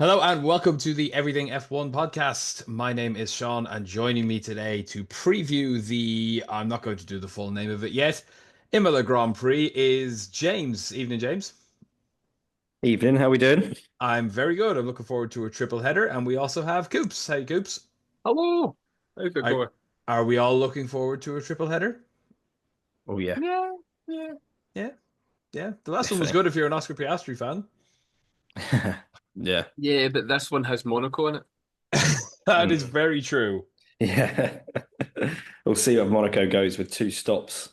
Hello and welcome to the Everything F1 podcast. My name is Seán, and joining me today to preview I'm not going to do the full name of it yet, Imola Grand Prix is James. Evening, James. Evening, how we doing? I'm very good. I'm looking forward to a triple header, and we also have Coops. Hey, Coops. Hello. How's it Are, going? are we all looking forward to a triple header? Oh yeah, Yeah, yeah. Yeah, yeah. The last one was definitely. good if you're an Oscar Piastri fan. Yeah. Yeah, but this one has Monaco in it. That is Mm. very true. Yeah. We'll see what Monaco goes with two stops.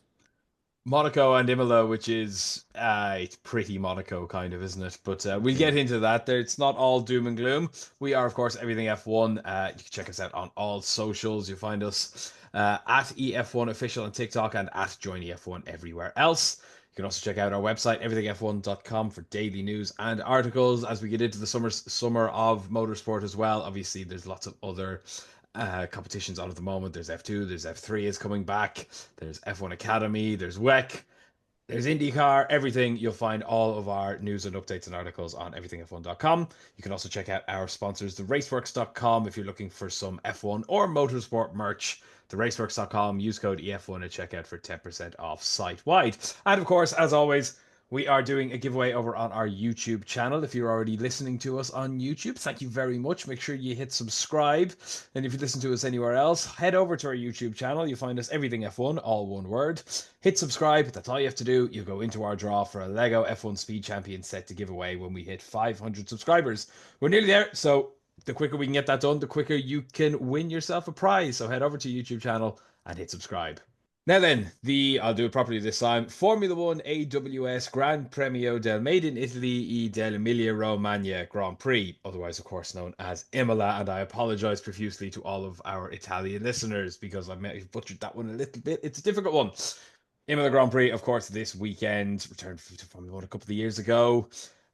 Monaco and Imola, which is it's pretty Monaco kind of, isn't it? But we'll get Mm. into that. There, it's not all doom and gloom. We are, of course, Everything F1. You can check us out on all socials. You'll find us at EF1 official on TikTok and at Join EF1 everywhere else. You can also check out our website, everythingf1.com, for daily news and articles as we get into the summer of motorsport as well. Obviously, there's lots of other competitions on at the moment. There's F2, there's F3 is coming back, there's F1 Academy, there's WEC, there's IndyCar, everything. You'll find all of our news and updates and articles on everythingf1.com. You can also check out our sponsors, theraceworks.com, if you're looking for some F1 or motorsport merch. Theraceworks.com, use code EF1 at checkout for 10% off site wide. And of course, as always, we are doing a giveaway over on our YouTube channel. If you're already listening to us on YouTube, thank you very much. Make sure you hit subscribe. And if you listen to us anywhere else, head over to our YouTube channel. You'll find us Everything F1, all one word. Hit subscribe. That's all you have to do. You go into our draw for a Lego F1 Speed Champion set to give away when we hit 500 subscribers. We're nearly there, so the quicker we can get that done, the quicker you can win yourself a prize. So head over to YouTube channel and hit subscribe. Now then, I'll do it properly this time. Formula One AWS Gran Premio del Made in Italy e dell'Emilia Romagna Grand Prix, otherwise, of course, known as Imola. And I apologize profusely to all of our Italian listeners because I may have butchered that one a little bit. It's a difficult one. Imola Grand Prix, of course, this weekend, returned to Formula One a couple of years ago.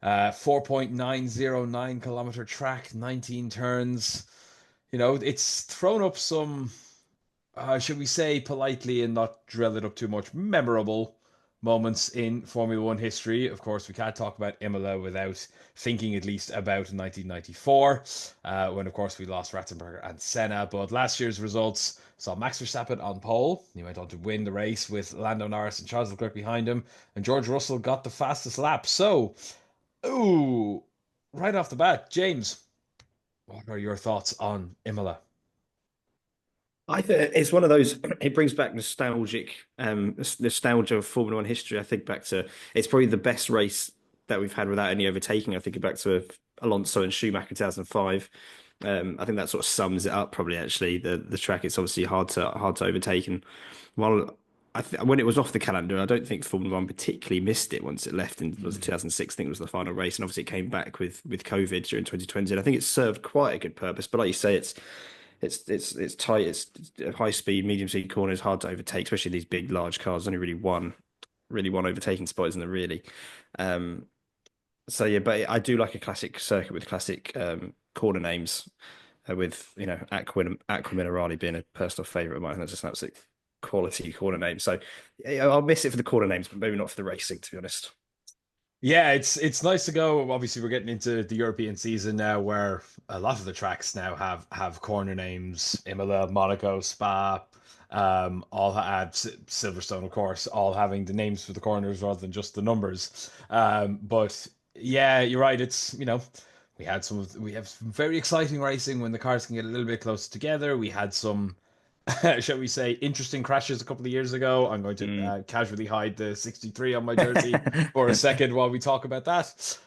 4.909 kilometer track, 19 turns. You know, it's thrown up some should we say politely and not drill it up too much, memorable moments in Formula One history. Of course, we can't talk about Imola without thinking at least about 1994, when, of course, we lost Ratzenberger and Senna. But last year's results saw Max Verstappen on pole. He went on to win the race with Lando Norris and Charles Leclerc behind him, and George Russell got the fastest lap. So, ooh, right off the bat, James, what are your thoughts on Imola? I think it's one of those. It brings back nostalgia of Formula One history. I think back to it's probably the best race that we've had without any overtaking. I think back to Alonso and Schumacher 2005. I think that sort of sums it up. Probably actually the track. It's obviously hard to overtake. And while when it was off the calendar, I don't think Formula One particularly missed it once it left. In was it 2006? I think it was the final race, and obviously it came back with COVID during 2020. And I think it served quite a good purpose. But like you say, it's tight. It's high speed, medium speed corners, hard to overtake, especially these big, large cars. Only really one overtaking spot, isn't there? Really. Um, so yeah, but I do like a classic circuit with classic corner names, with Aqua Minerali being a personal favorite of mine. That's just an absolute quality corner name. So yeah, I'll miss it for the corner names, but maybe not for the racing, to be honest. Yeah, it's nice to go. Obviously, we're getting into the European season now, where a lot of the tracks now have corner names: Imola, Monaco, Spa, all had Silverstone, of course, all having the names for the corners rather than just the numbers. But yeah, you're right. We have some very exciting racing when the cars can get a little bit closer together. We had some shall we say, interesting crashes a couple of years ago. I'm going to Mm. casually hide the 63 on my jersey for a second while we talk about that.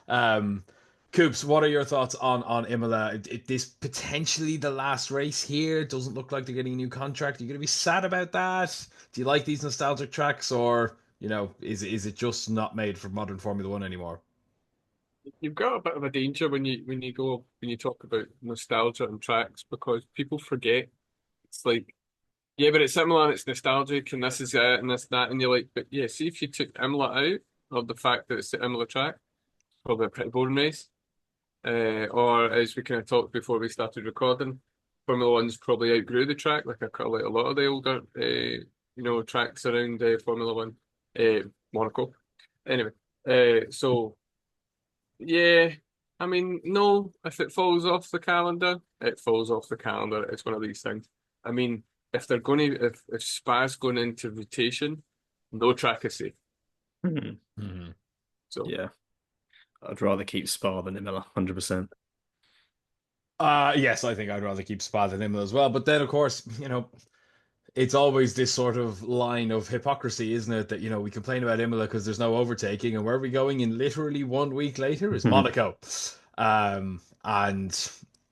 Coops, what are your thoughts on Imola? This potentially the last race here. It doesn't look like they're getting a new contract. Are you going to be sad about that? Do you like these nostalgic tracks, or is it just not made for modern Formula One anymore? You've got a bit of a danger when you talk about nostalgia and tracks because people forget. It's like, yeah, but it's similar and it's nostalgic and this is it and this that and you're like, but yeah, see if you took Imola out of the fact that it's the Imola track, probably a pretty boring race. Or as we kind of talked before we started recording, Formula One's probably outgrew the track, like a lot of the older tracks around Formula One, Monaco. Anyway, so yeah. I mean, no, if it falls off the calendar, it falls off the calendar. It's one of these things. I mean, if they're going to, if Spa's going into rotation, no track is safe. Hmm. Mhm. So Yeah, I'd rather keep Spa than Imola, 100%. Yes, I think I'd rather keep Spa than Imola as well. But then, of course, it's always this sort of line of hypocrisy, isn't it? That, we complain about Imola because there's no overtaking, and where are we going in literally 1 week later is Monaco. And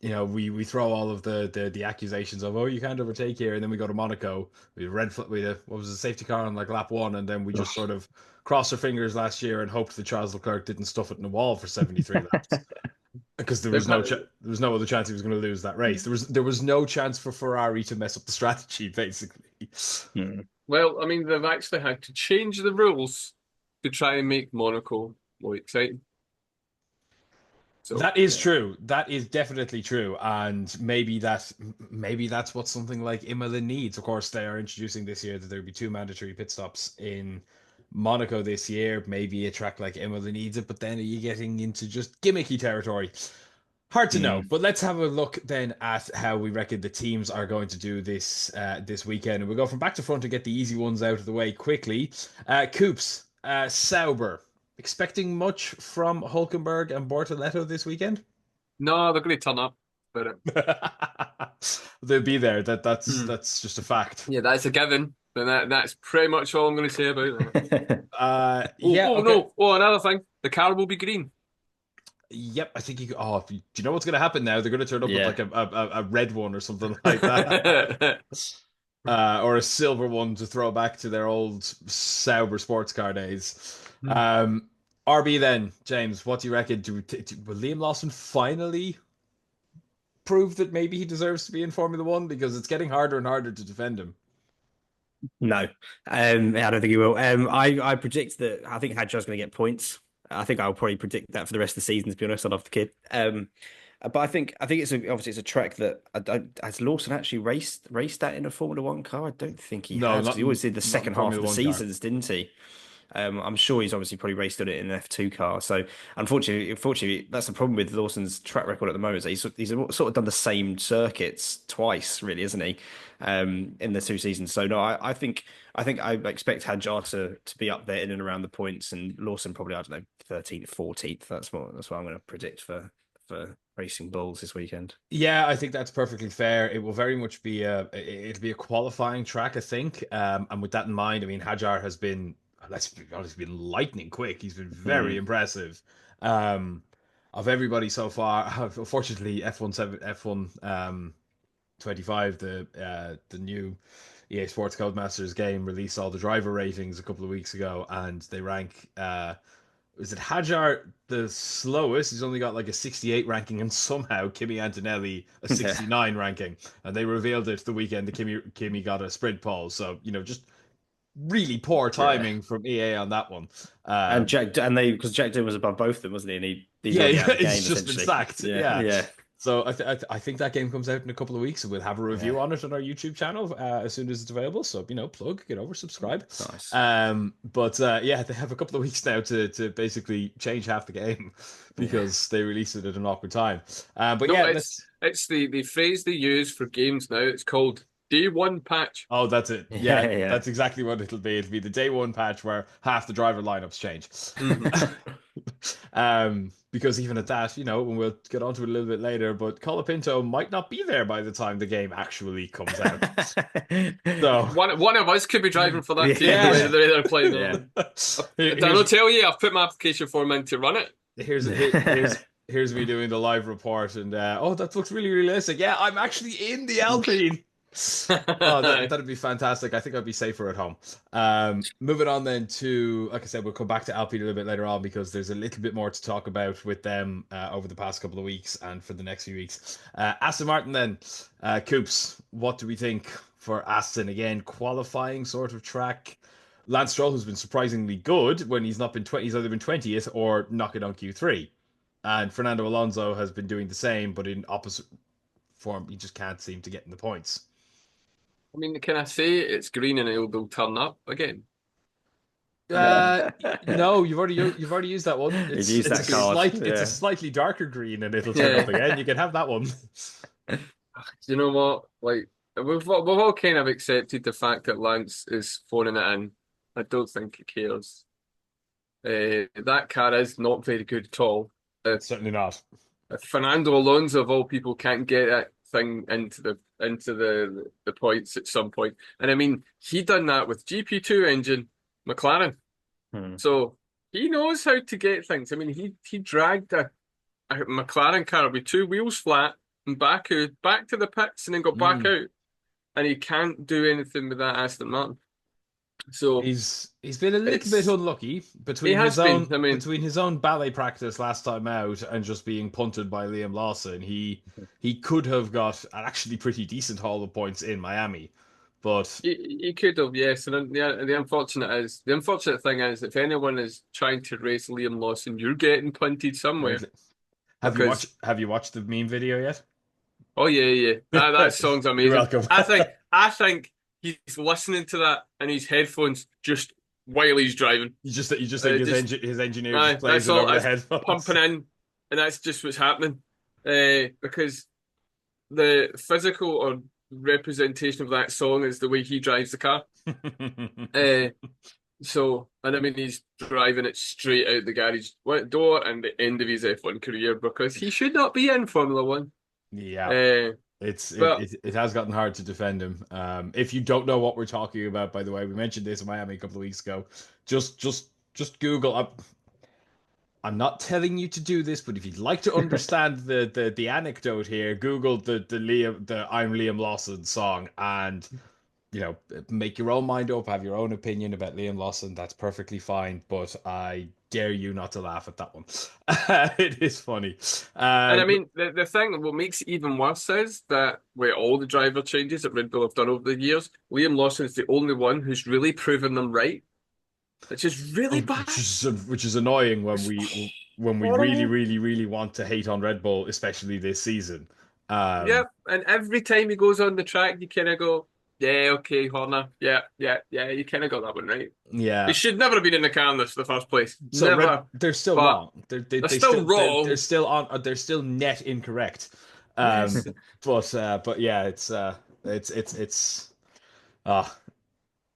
we throw all of the accusations of, oh, you can't overtake here, and then we go to Monaco. What was the safety car on like lap one, and then we just sort of crossed our fingers last year and hoped that Charles Leclerc didn't stuff it in the wall for 73 laps. Because there was they've had, there was no other chance he was going to lose that race. There was no chance for Ferrari to mess up the strategy, basically. Hmm. well, I mean, they've actually had to change the rules to try and make Monaco more exciting. So That is yeah. true. That is definitely true, and maybe that's what something like Imola needs. Of course, they are introducing this year that there'll be 2 mandatory pit stops in Monaco this year. Maybe a track like Imola needs it, but then are you getting into just gimmicky territory? Hard to know, Hmm. but let's have a look then at how we reckon the teams are going to do this weekend, and we'll go from back to front to get the easy ones out of the way quickly. Coops, Sauber, expecting much from Hulkenberg and Bortoletto this weekend? No, they're going to turn up. But They'll be there. That's hmm. that's just a fact. Yeah, that's a given. And that's pretty much all I'm going to say about that. Yeah, Oh okay. no! Oh, another thing, the car will be green. Yep, I think you. Oh, do you know what's going to happen now? They're going to turn up with Yeah. like a red one or something like that. Or a silver one to throw back to their old Sauber sports car days. RB then, James, what do you reckon? Will Liam Lawson finally prove that maybe he deserves to be in Formula One? Because it's getting harder and harder to defend him. No, I don't think he will. I predict that I think Hadjar's going to get points. I think I'll probably predict that for the rest of the season. To be honest, I love the kid. But I think obviously it's a track that has Lawson actually raced that in a Formula One car? I don't think he No, has because not he always did the not in second half Formula of the One car. seasons, didn't he? I'm sure he's obviously probably raced on it in an F2 car. So unfortunately, that's the problem with Lawson's track record at the moment. Is that he's sort of done the same circuits twice, really, isn't he? In the 2 seasons. So no, I expect Hadjar to be up there in and around the points, and Lawson probably, I don't know, 13th, 14th. That's what I'm going to predict for Racing Bulls this weekend. Yeah, I think that's perfectly fair. It will very much be it'll be a qualifying track, I think. And with that in mind, I mean, Hajar has been, let's be honest, been lightning quick. He's been very Mm. impressive. Um, of everybody so far, unfortunately, F1 25, the new EA Sports Codemasters game released all the driver ratings a couple of weeks ago, and they rank is it Hajar the slowest? He's only got like a 68 ranking, and somehow Kimi Antonelli a Yeah. 69 ranking. And they revealed it the weekend that Kimi got a sprint pole. So, just really poor Yeah. timing from EA on that one. And Um, because Jack Dillon was above both of them, wasn't he? And he's yeah, already out of the game it's just been essentially. sacked. Yeah, Yeah. yeah, So I think that game comes out in a couple of weeks, and we'll have a yeah. review on it on our YouTube channel as soon as it's available. So plug, get over, subscribe. Nice. But yeah, they have a couple of weeks now to basically change half the game Yeah. because they released it at an awkward time. But No, yeah, it's let's. it's the phrase they use for games now. It's called day one patch. Oh, that's it. Yeah, Yeah, yeah. that's exactly what it'll be. It'll be the day one patch where half the driver lineups change. Mhm. Because even at that, when we'll get onto it a little bit later, but Colapinto might not be there by the time the game actually comes out. So One of us could be driving for that team Yeah. the way they're playing. Yeah. Did I not tell you? I've put my application form in to run it. here's here's me doing the live report, and oh, that looks really realistic. Yeah, I'm actually in the Alpine. Oh, that'd be fantastic. I think I'd be safer at home. Moving on then to, like I said, we'll come back to Alpine a little bit later on because there's a little bit more to talk about with them over the past couple of weeks and for the next few weeks. Aston Martin then, Coops, what do we think for Aston? Again, qualifying sort of track. Lance Stroll, who's been surprisingly good when he's not been he's either been 20th or knocking on Q3. And Fernando Alonso has been doing the same, but in opposite form. He just can't seem to get in the points. I mean, can I say it's green and they'll turn up again? Uh, no, you've already used that one. You've It's used it's that a card. it's a Yeah. slightly darker green, and it'll turn Yeah. up again. You can have that one. You know what? Like we've all kind of accepted the fact that Lance is phoning it in. I don't think he cares. That car is not very good at all. Certainly not. If Fernando Alonso of all people can't get that thing into the points at some point, and I mean he done that with GP2 engine McLaren, Hmm. so he knows how to get things. I mean he dragged a McLaren car with two wheels flat and back to the pits and then got back Mm. out, and he can't do anything with that Aston Martin. So He's been a little bit unlucky he has been. I mean, between his own ballet practice last time out and just being punted by Liam Lawson. He could have got an actually pretty decent haul of points in Miami, but he could have, yes. And the unfortunate thing is, if anyone is trying to race Liam Lawson, you're getting punted somewhere because have you watched the meme video yet? oh yeah, that song's You're amazing. welcome. I think he's listening to that in his headphones just while he's driving. You just think his engineer just plays That's it all. over the That's headphones. pumping in, and that's just what's happening. Because the physical or representation of that song is the way he drives the car. So, and I mean, he's driving it straight out the garage door and the end of his F1 career because he should not be in Formula One. Yeah. But It has gotten hard to defend him. If you don't know what we're talking about, by the way, we mentioned this in Miami a couple of weeks ago. Just Google. I'm not telling you to do this, but if you'd like to understand the anecdote here, Google the I'm Liam Lawson song, and make your own mind up, have your own opinion about Liam Lawson. That's perfectly fine, but I dare you not to laugh at that one. It is funny. and I mean, the thing, what makes it even worse is that with all the driver changes that Red Bull have done over the years, Liam Lawson is the only one who's really proven them right, which is really bad. Which is annoying when we really want to hate on Red Bull, especially this season. Yep, and every time he goes on the track, you kind of go, yeah, okay, Horner, yeah, you kind of got that one right. Yeah, He should never have been in the car in the first place. so Never. they're still But wrong. they're still wrong. They're still on. They're still net incorrect. Yes. But yeah, uh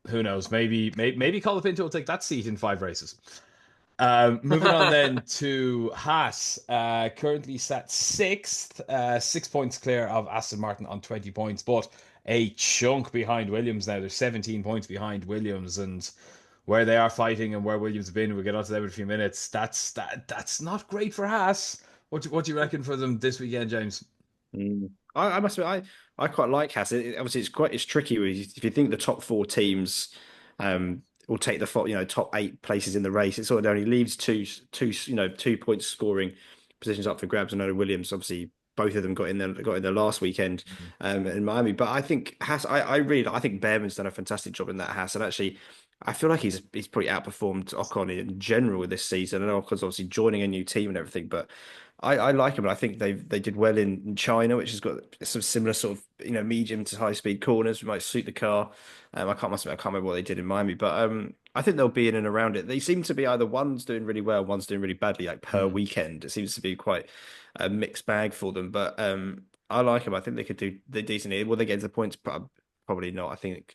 who knows? Maybe Colapinto will take that seat in 5 races. Moving on then to Haas, currently sat 6th, 6 points clear of Aston Martin on 20 points, but a chunk behind Williams now. They're 17 points behind Williams, and where they are fighting and where Williams have been, we'll get onto that in a few minutes. That's not great for Haas. What do you reckon for them this weekend, James? I must admit, I quite like Haas. Obviously, it's tricky if you think the top 4 teams will take the top 8 places in the race. It sort of only leaves 2 points scoring positions up for grabs. I know Williams, obviously, both of them got in there last weekend in Miami. But I think Haas, I think Behrman's done a fantastic job in that Haas, and actually, I feel like he's probably outperformed Ocon in general this season. I know Ocon's obviously joining a new team and everything, but I like him. And I think they did well in China, which has got some similar sort of medium to high speed corners, which might suit the car. I can't remember what they did in Miami, but I think they'll be in and around it. They seem to be either one's doing really well, one's doing really badly, like per weekend. It seems to be quite a mixed bag for them. But I like them. I think they could do decently. Will they get to the points? Probably not. I think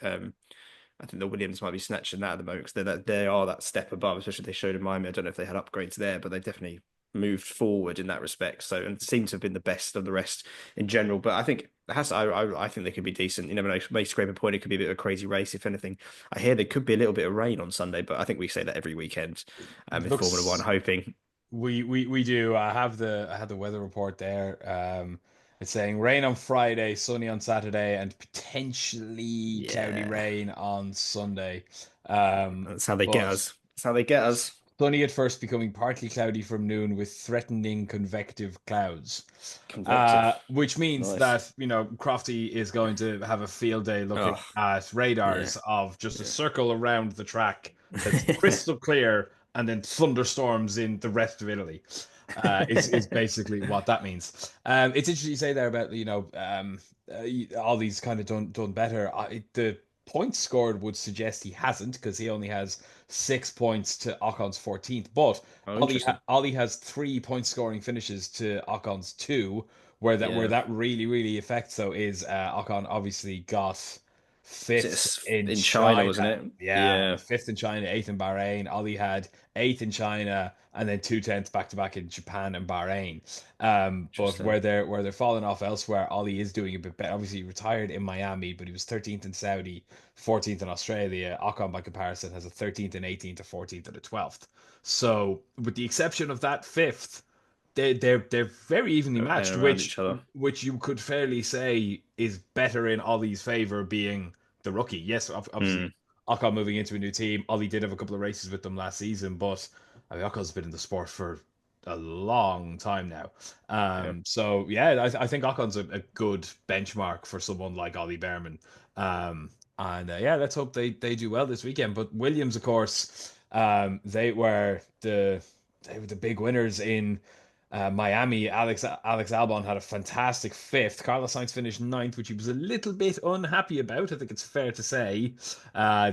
the Williams might be snatching that at the moment because they are that step above, especially they showed in Miami. I don't know if they had upgrades there, but they definitely moved forward in that respect. So, and seem to have been the best of the rest in general. But I think I think they could be decent. You never know, may scrape a point. It could be a bit of a crazy race. If anything, I hear there could be a little bit of rain on Sunday, but I think we say that every weekend in Formula One, hoping. We do. I had the weather report there. It's saying rain on Friday, sunny on Saturday, and potentially cloudy rain on Sunday. That's how they get us. That's how they get us. Sunny at first, becoming partly cloudy from noon with threatening convective clouds. Which means that, Crofty is going to have a field day looking at radars of just a circle around the track that's crystal clear and then thunderstorms in the rest of Italy. Is basically what that means. It's interesting you say there about all these kind of done better. points scored would suggest he hasn't, because he only has 6 points to Ocon's 14th. But Oh, interesting. Ollie has 3 point scoring finishes to Ocon's two. Where Yeah. that really really affects though is Ocon obviously got fifth in In China, China. wasn't it? Yeah, Yeah. fifth in China, eighth in Bahrain. Ollie had eighth in China, and then 2/10 back to back in Japan and Bahrain. But Interesting. where they're falling off elsewhere, Ollie is doing a bit better. Obviously, he retired in Miami, but he was 13th in Saudi, 14th in Australia. Ocon, by comparison, has a 13th and 18th, to 14th and a 12th. So, with the exception of that fifth, they're very evenly matched, Around each other. which you could fairly say is better in Ollie's favor, being the rookie. Yes, obviously, Ocon moving into a new team. Ollie did have a couple of races with them last season, but I mean, Ocon's been in the sport for a long time now. Yeah. So yeah, I think Ocon's a good benchmark for someone like Ollie Behrman. And yeah, let's hope they do well this weekend. But Williams, of course, they were the big winners in Miami. Alex Albon had a fantastic fifth. Carlos Sainz finished ninth, which he was a little bit unhappy about. I think it's fair to say.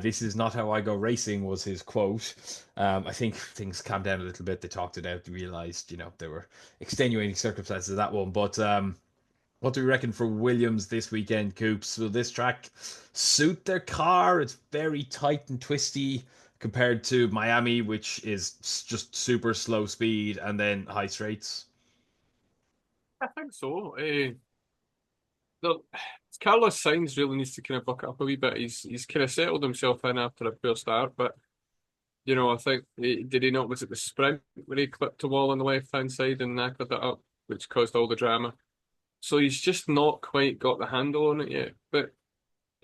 This is not how I go racing, was his quote. I think things calmed down a little bit. They talked it out. They realized, there were extenuating circumstances of that one. But what do we reckon for Williams this weekend, Coops? Will this track suit their car? It's very tight and twisty compared to Miami, which is just super slow speed and then high straights. I think so. Look, Carlos Sainz really needs to kind of buck up a wee bit. He's kind of settled himself in after a poor start, but I think did he not? Was it the sprint where he clipped a wall on the left hand side and knackered it up, which caused all the drama? So he's just not quite got the handle on it yet. But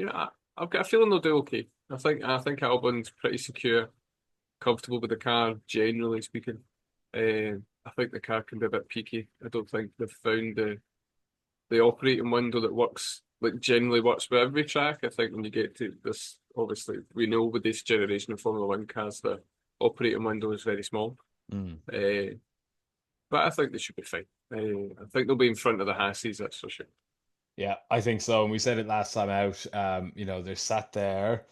I've got a feeling they'll do okay. I think Albon's pretty secure, comfortable with the car, generally speaking. I think the car can be a bit peaky. I don't think they've found the operating window that works, like generally works with every track. I think when you get to this, obviously we know with this generation of Formula One cars, the operating window is very small. But I think they should be fine. I think they'll be in front of the Hasses, that's for sure. Yeah, I think so. And we said it last time out. They're sat there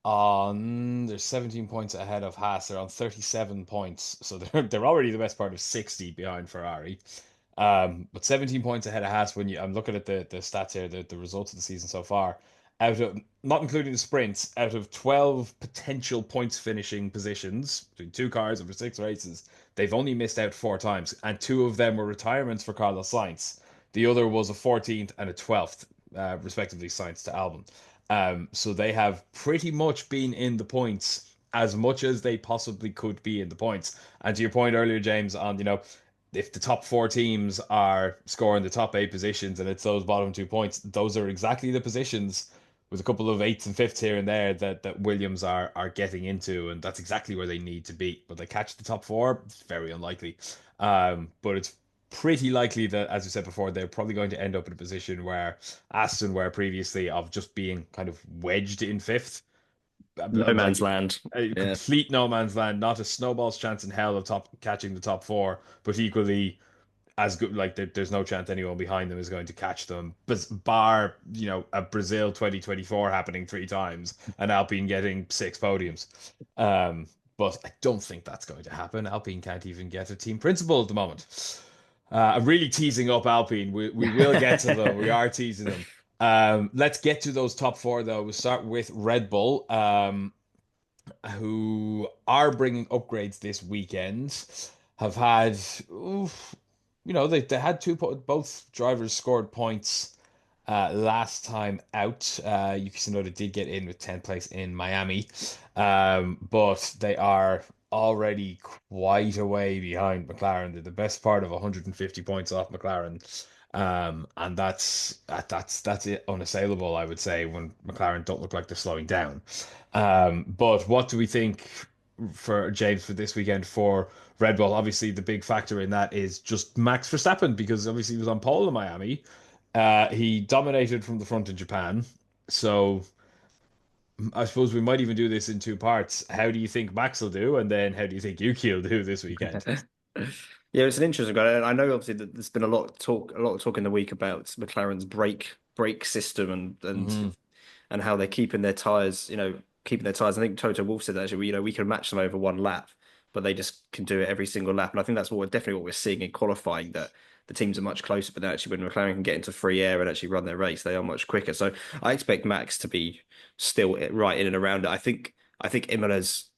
they're 17 points ahead of Haas. They're on 37 points. So they're already the best part of 60 behind Ferrari. But 17 points ahead of Haas I'm looking at the stats here, the results of the season so far. Out of not including the sprints, out of 12 potential points finishing positions between two cars over 6 races, they've only missed out 4 times, and 2 of them were retirements for Carlos Sainz. The other was a 14th and a 12th, respectively, Sainz to Albon. So they have pretty much been in the points as much as they possibly could be in the points. And to your point earlier, James, on if the top 4 teams are scoring the top 8 positions and it's those bottom 2 points, those are exactly the positions with a couple of eighths and fifths here and there that Williams are getting into, and that's exactly where they need to be. But they catch the top 4, it's very unlikely. But it's pretty likely that, as we said before, they're probably going to end up in a position where Aston were previously, of just being kind of wedged in fifth. No Like man's land. a Yeah. complete no man's land, not a snowball's chance in hell of catching the top 4, but equally as good. Like there's no chance anyone behind them is going to catch them, bar a Brazil 2024 happening 3 times and Alpine getting 6 podiums. But I don't think that's going to happen. Alpine can't even get a team principal at the moment. I'm really teasing up Alpine. We will get to them. We are teasing them. Let's get to those top 4 though. We'll start with Red Bull, who are bringing upgrades this weekend. Have had, they had both drivers scored points last time out. Yuki Tsunoda did get in with 10th place in Miami, but they are already quite a way behind McLaren. They're the best part of 150 points off McLaren. And that's it, unassailable, I would say, when McLaren don't look like they're slowing down. But what do we think for James for this weekend for Red Bull? Obviously, the big factor in that is just Max Verstappen, because obviously he was on pole in Miami. He dominated from the front in Japan. So I suppose we might even do this in 2 parts. How do you think Max will do? And then how do you think Yuki will do this weekend? Yeah, it's an interesting guy. I know obviously that there's been a lot of talk in the week about McLaren's brake system and and how they're keeping their tyres, keeping their tyres. I think Toto Wolff said that actually, we can match them over one lap, but they just can do it every single lap. And I think that's definitely what we're seeing in qualifying, that the teams are much closer, but actually when McLaren can get into free air and actually run their race, they are much quicker. So I expect Max to be still right in and around it. I think Imola's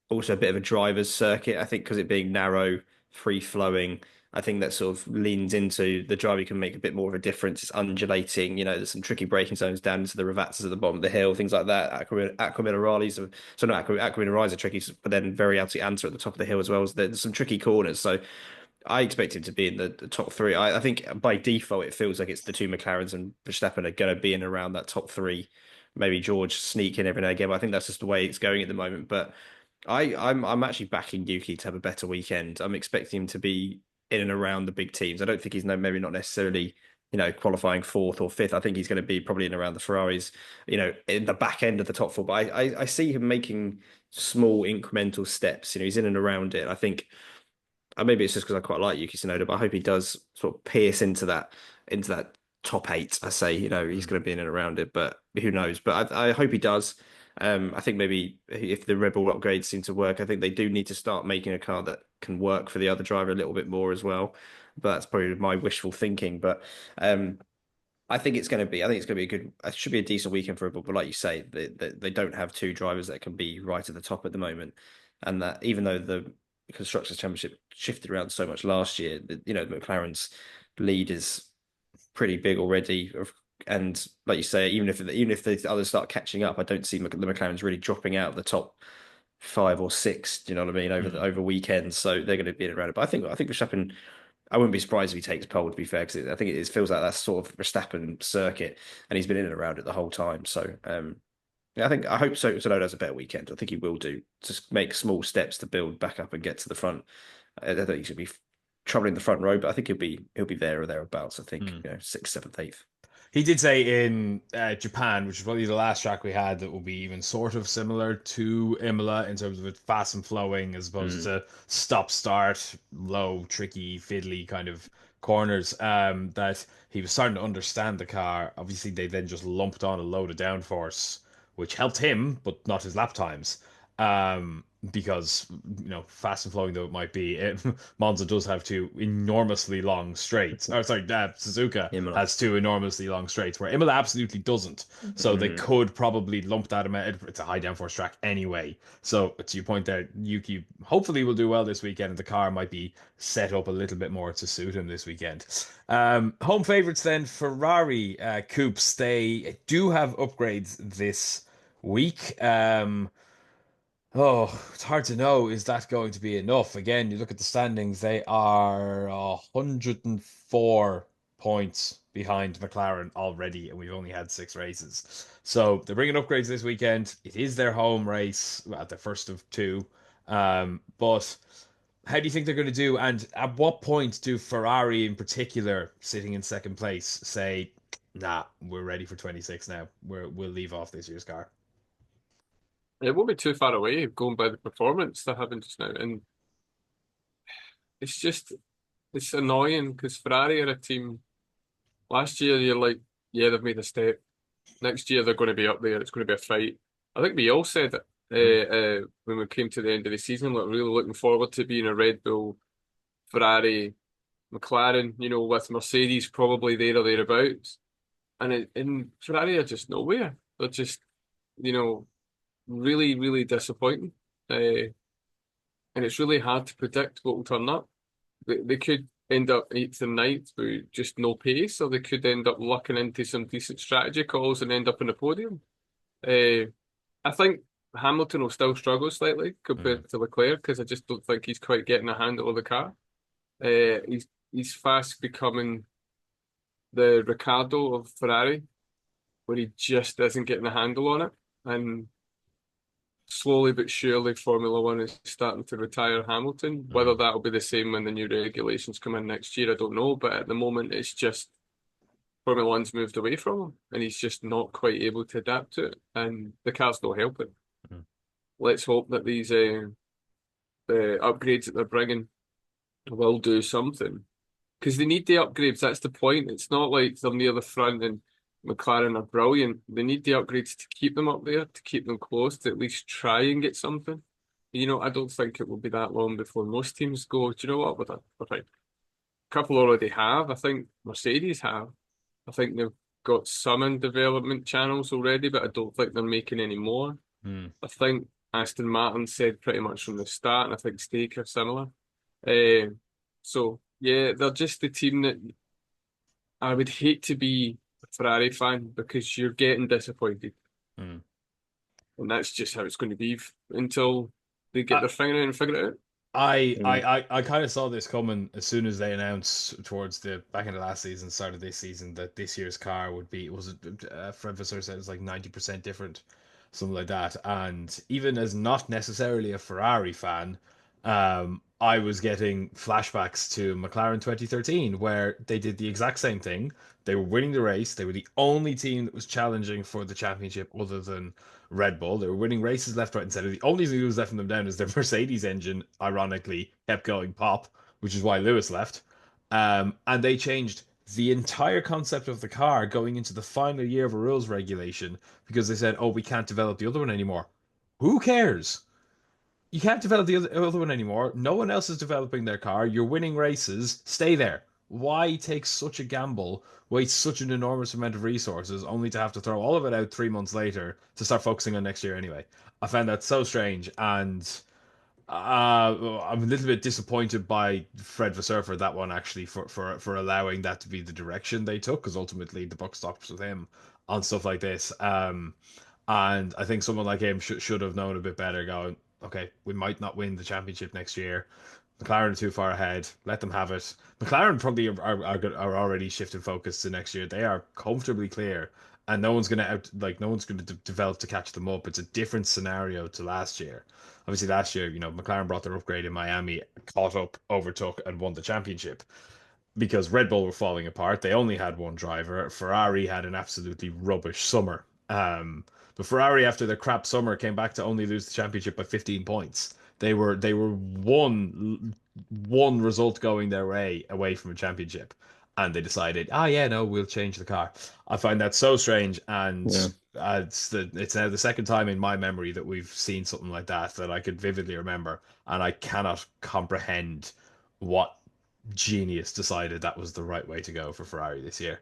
also a bit of a driver's circuit. I think because it being narrow, free flowing, I think that sort of leans into the driver can make a bit more of a difference. It's undulating, there's some tricky braking zones down into the Ravazzas at the bottom of the hill, things like that. Aqua Minerales, so not Aqua Minerales are tricky, but then very Alti Anta at the top of the hill as well. So there's some tricky corners. So I expect him to be in the top three. I think by default, it feels like it's the two McLarens and Verstappen are going to be in around that top three. Maybe George sneak in every now and again. But I think that's just the way it's going at the moment. But I'm actually backing Yuki to have a better weekend. I'm expecting him to be in and around the big teams. I don't think he's maybe not necessarily qualifying fourth or fifth. I think he's going to be probably in around the Ferraris, in the back end of the top four. But I see him making small incremental steps. He's in and around it. I think maybe it's just because I quite like Yuki Tsunoda, but I hope he does sort of pierce into that top eight. I say, he's going to be in and around it, but who knows? But I hope he does. I think maybe if the Red Bull upgrades seem to work, I think they do need to start making a car that can work for the other driver a little bit more as well. But that's probably my wishful thinking. But I think it's going to be a good. It should be a decent weekend for Red Bull. But like you say, they don't have two drivers that can be right at the top at the moment, and that even though the Constructors' Championship shifted around so much last year, McLaren's lead is pretty big already. And like you say, even if the others start catching up, I don't see the McLaren's really dropping out of the top 5 or 6. Do you know what I mean? Over weekends, so they're going to be in around it. But I think Verstappen, I wouldn't be surprised if he takes pole. To be fair, because I think it feels like that sort of Verstappen circuit, and he's been in and around it the whole time. So yeah, I hope Tsunoda has a better weekend. I think he will do. Just make small steps to build back up and get to the front. I don't think he should be troubling the front row, but I think he'll be there or thereabouts. I think 6th, 7th, 8th. He did say in Japan, which is probably the last track we had that will be even sort of similar to Imola in terms of it fast and flowing as opposed to stop-start, low, tricky, fiddly kind of corners, that he was starting to understand the car. Obviously, they then just lumped on a load of downforce, which helped him, but not his lap times. Because fast and flowing though it might be, Monza does have two enormously long straights. Or sorry, Suzuka Imola has two enormously long straights, where Imola absolutely doesn't. So they could probably lump that amount. It's a high downforce track anyway. So to your point there, Yuki hopefully will do well this weekend, and the car might be set up a little bit more to suit him this weekend. Home favorites then, Ferrari, Coops. They do have upgrades this week. Oh, it's hard to know. Is that going to be enough? Again, you look at the standings, they are 104 points behind McLaren already, and we've only had 6 races. So they're bringing upgrades this weekend. It is their home race, well, the first of 2. But how do you think they're going to do? And at what point do Ferrari in particular, sitting in second place, say, nah, we're ready for 26 now. We'll leave off this year's car? It won't be too far away going by the performance they're having just now. And it's annoying because Ferrari are a team. Last year, you're like, yeah, they've made a step. Next year, they're going to be up there. It's going to be a fight. I think we all said it when we came to the end of the season. Like, really looking forward to being a Red Bull, Ferrari, McLaren, with Mercedes probably there or thereabouts. And Ferrari are just nowhere. They're just, really, really disappointing. And it's really hard to predict what will turn up. They could end up 8th and 9th with just no pace, or they could end up lucking into some decent strategy calls and end up in the podium. I think Hamilton will still struggle slightly compared to Leclerc because I just don't think he's quite getting a handle of the car. He's fast becoming the Ricciardo of Ferrari, where he just isn't getting a handle on it. And slowly but surely, Formula One is starting to retire Hamilton. Whether that'll be the same when the new regulations come in next year, I don't know. But at the moment, it's just Formula One's moved away from him, and he's just not quite able to adapt to it. And the cars don't help it. Let's hope that these the upgrades that they're bringing will do something, because they need the upgrades. That's the point. It's not like they're near the front and McLaren are brilliant. They need the upgrades to keep them up there, to keep them close, to at least try and get something. You know, I don't think it will be that long before most teams go, do you know what, with a couple already have. I think Mercedes have. I think they've got some in development channels already, but I don't think they're making any more. I think Aston Martin said pretty much from the start, and I think Stake are similar. So yeah, they're just the team that I would hate to be a Ferrari fan because you're getting disappointed. And that's just how it's going to be until they get their finger out and figure it out. I kind of saw this coming as soon as they announced towards the back end of last season, start of this season, that this year's car would be, Fred Vasseur said it was like 90% different, something like that. And even as not necessarily a Ferrari fan, I was getting flashbacks to McLaren 2013, where they did the exact same thing. They were winning the race. They were the only team that was challenging for the championship other than Red Bull. They were winning races left, right, and center. The only thing that was letting them down is their Mercedes engine, ironically, kept going pop, which is why Lewis left. And they changed the entire concept of the car going into the final year of a rules regulation because they said, oh, we can't develop the other one anymore. Who cares? You can't develop the other one anymore. No one else is developing their car. You're winning races. Stay there. Why take such a gamble, waste such an enormous amount of resources, only to have to throw all of it out 3 months later to start focusing on next year anyway? I found that so strange, and I'm a little bit disappointed by Fred Vasseur for that one, actually, for allowing that to be the direction they took, because ultimately the buck stops with him on stuff like this. And I think someone like him should have known a bit better, going, okay, we might not win the championship next year. McLaren are too far ahead. Let them have it. McLaren probably are already shifting focus to next year. They are comfortably clear, and no one's going to develop to catch them up. It's a different scenario to last year. Obviously, last year, McLaren brought their upgrade in Miami, caught up, overtook, and won the championship because Red Bull were falling apart. They only had one driver. Ferrari had an absolutely rubbish summer. But Ferrari, after their crap summer, came back to only lose the championship by 15 points. They were one result going their way away from a championship, and they decided, yeah, no, we'll change the car. I find that so strange, and it's now the second time in my memory that we've seen something like that I could vividly remember, and I cannot comprehend what genius decided that was the right way to go for Ferrari this year.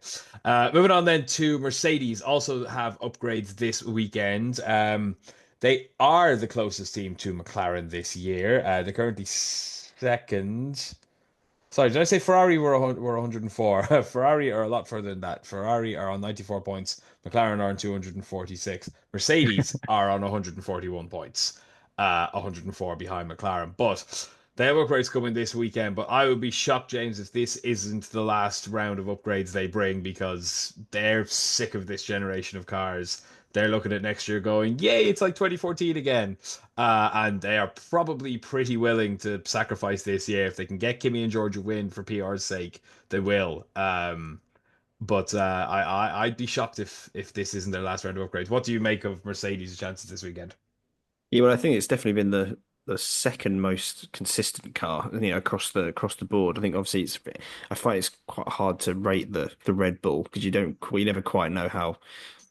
Moving on then to Mercedes, also have upgrades this weekend. They are the closest team to McLaren this year. They're currently second. Sorry, did I say Ferrari were 104? Ferrari are a lot further than that. Ferrari are on 94 points. McLaren are on 246. Mercedes are on 141 points. 104 behind McLaren. But they have upgrades coming this weekend. But I would be shocked, James, if this isn't the last round of upgrades they bring, because they're sick of this generation of cars. They're looking at next year going, yay, it's like 2014 again. And they are probably pretty willing to sacrifice this year. If they can get Kimi and George a win for PR's sake, they will. But I'd be shocked if this isn't their last round of upgrades. What do you make of Mercedes' chances this weekend? Yeah, well, I think it's definitely been the second most consistent car, across the board. I think obviously I find it's quite hard to rate the Red Bull because you never quite know how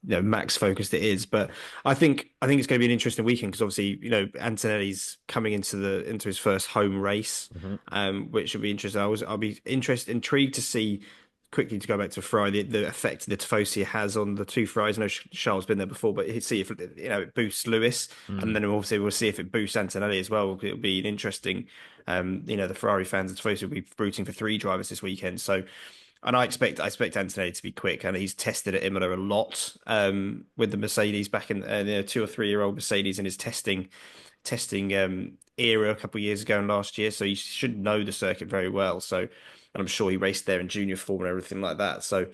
max focused it is. But I think it's going to be an interesting weekend because obviously Antonelli's coming into his first home race, which will be interesting. I'll be intrigued to see. Quickly to go back to Ferrari, the effect that Tifosi has on the two Ferraris. I know Charles been there before, but see if it boosts Lewis, and then obviously we'll see if it boosts Antonelli as well. It'll be an interesting. The Ferrari fans at Tifosi will be rooting for 3 drivers this weekend. So, and I expect Antonelli to be quick, and he's tested at Imola a lot with the Mercedes back in 2 or 3 year old Mercedes in his testing era a couple of years ago and last year. So he should know the circuit very well. So. And I'm sure he raced there in junior form and everything like that. So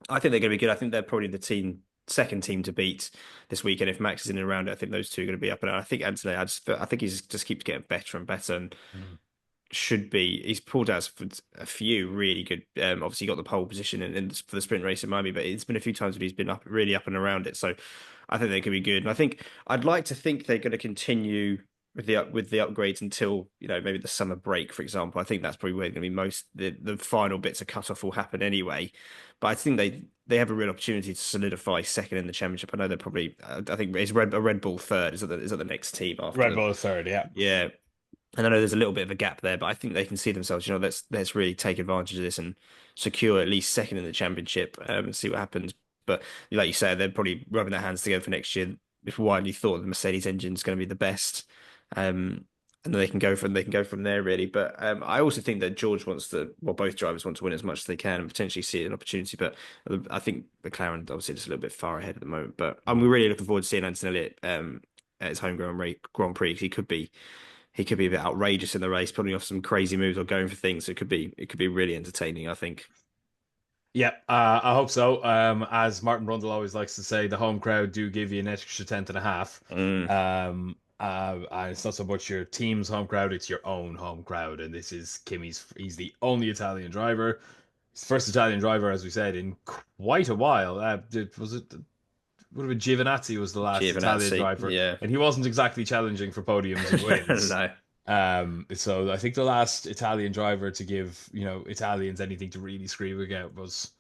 I think they're going to be good. I think they're probably the second team to beat this weekend. If Max is in and around it, I think those two are going to be up and down. I think Anthony, I think he just keeps getting better and better, and he's pulled out a few really good. Obviously, he got the pole position for the sprint race in Miami, but it's been a few times that he's been really up and around it. So I think they could be good. And I'd like to think they're going to continue with the upgrades until maybe the summer break, for example. I think that's probably where going to be most the final bits of cut off will happen anyway. But I think they have a real opportunity to solidify second in the championship. I know they're probably I think it's Red Bull third. Is that the next team after Red them? Bull third, yeah. Yeah. And I know there's a little bit of a gap there, but I think they can see themselves, let's really take advantage of this and secure at least second in the championship, and see what happens. But like you said, they're probably rubbing their hands together for next year. If widely thought the Mercedes engine is going to be the best, and then they can go from there really. But I also think that George wants to, well, both drivers want to win as much as they can and potentially see an opportunity. But I think McLaren obviously just a little bit far ahead at the moment. But I'm really looking forward to seeing Antonelli at his home Grand Prix. He could be a bit outrageous in the race, putting off some crazy moves or going for things. It could be really entertaining, I think. Yeah, I hope so. As Martin Brundle always likes to say, the home crowd do give you an extra tenth and a half. And it's not so much your team's home crowd, it's your own home crowd. And this is he's the only Italian driver. He's the first Italian driver, as we said, in quite a while. Would have been Giovinazzi was the last Italian driver, yeah. and he wasn't exactly challenging for podiums and wins. No. So I think the last Italian driver to give Italians anything to really scream about was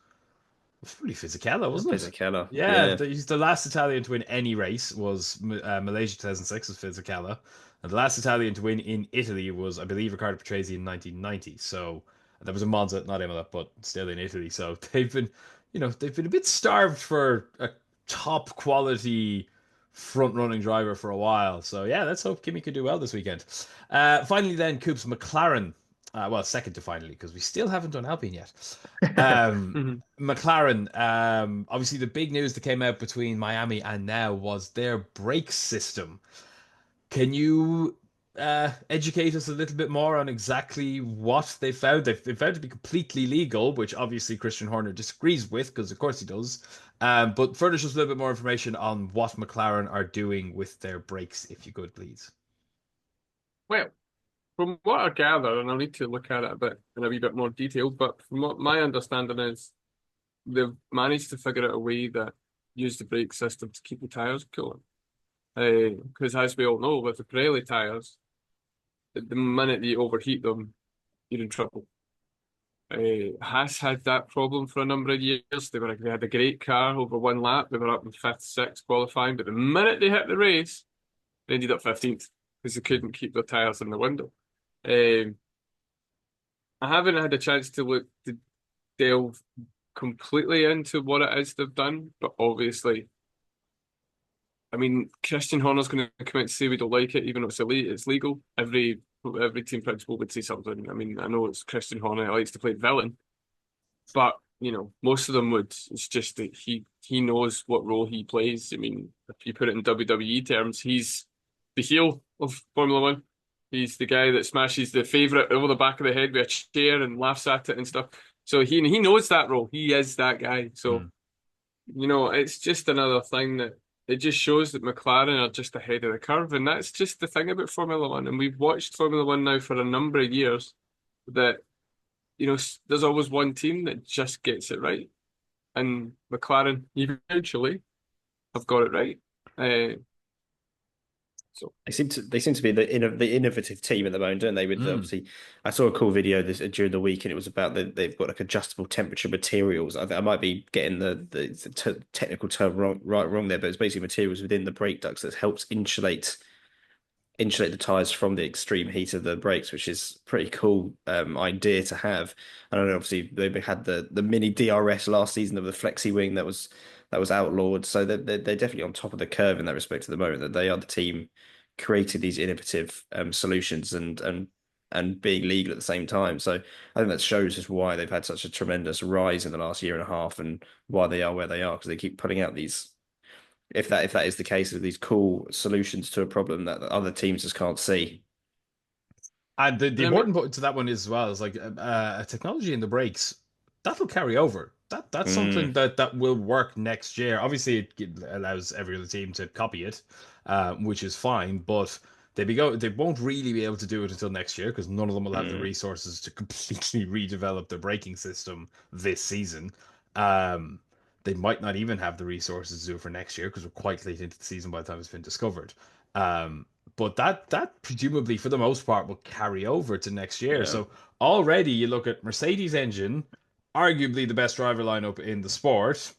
probably Fisichella, wasn't it? Fisichella, Yeah, he's the last Italian to win any race was Malaysia 2006 was Fisichella, and the last Italian to win in Italy was, I believe, Riccardo Patrese in 1990. So that was a Monza, not Imola, but still in Italy. So they've been a bit starved for a top quality front running driver for a while. So yeah, let's hope Kimi could do well this weekend. Finally, then Coops McLaren. Well, second to finally, because we still haven't done Alpine yet. McLaren, obviously the big news that came out between Miami and now was their brake system. Can you educate us a little bit more on exactly what they found? They found to be completely legal, which obviously Christian Horner disagrees with, because of course he does. But furnish us a little bit more information on what McLaren are doing with their brakes, if you could, please. Well, from what I gather, and I'll need to look at it in a wee bit more detail, but from what my understanding is, they've managed to figure out a way that use the brake system to keep the tyres cooler. Because as we all know, with the Pirelli tyres, the minute you overheat them, you're in trouble. Haas had that problem for a number of years. They had a great car over one lap. They were up in fifth, sixth qualifying, but the minute they hit the race, they ended up 15th because they couldn't keep their tyres in the window. I haven't had a chance to delve completely into what it is they've done, but obviously, I mean, Christian Horner's going to come out and say we don't like it, even though it's legal. Every team principal would say something. I mean, I know it's Christian Horner, he likes to play villain, but most of them would. It's just that he knows what role he plays. I mean, if you put it in WWE terms, he's the heel of Formula One. He's the guy that smashes the favourite over the back of the head with a chair and laughs at it and stuff. So he knows that role. He is that guy. So, it's just another thing that it just shows that McLaren are just ahead of the curve. And that's just the thing about Formula One. And we've watched Formula One now for a number of years that, there's always one team that just gets it right. And McLaren eventually have got it right. So they seem to be the innovative team at the moment, don't they? With obviously, I saw a cool video during the week, and it was about they've got like adjustable temperature materials. I might be getting the technical term wrong there, but it's basically materials within the brake ducts that helps insulate the tires from the extreme heat of the brakes, which is pretty cool idea to have. And I know obviously they had the mini DRS last season of the flexi wing that was outlawed. So they're definitely on top of the curve in that respect at the moment. That they are the team created these innovative solutions and being legal at the same time. So I think that shows us why they've had such a tremendous rise in the last year and a half and why they are where they are, because they keep putting out these. If that is the case, of these cool solutions to a problem that other teams just can't see. And the important point to that one is as well is like technology in the brakes that'll carry over. That's something that will work next year. Obviously, it allows every other team to copy it, which is fine. But they won't really be able to do it until next year because none of them will have the resources to completely redevelop their braking system this season. They might not even have the resources to do it for next year because we're quite late into the season by the time it's been discovered. But that presumably, for the most part, will carry over to next year. Yeah. So already you look at Mercedes engine, arguably the best driver lineup in the sport.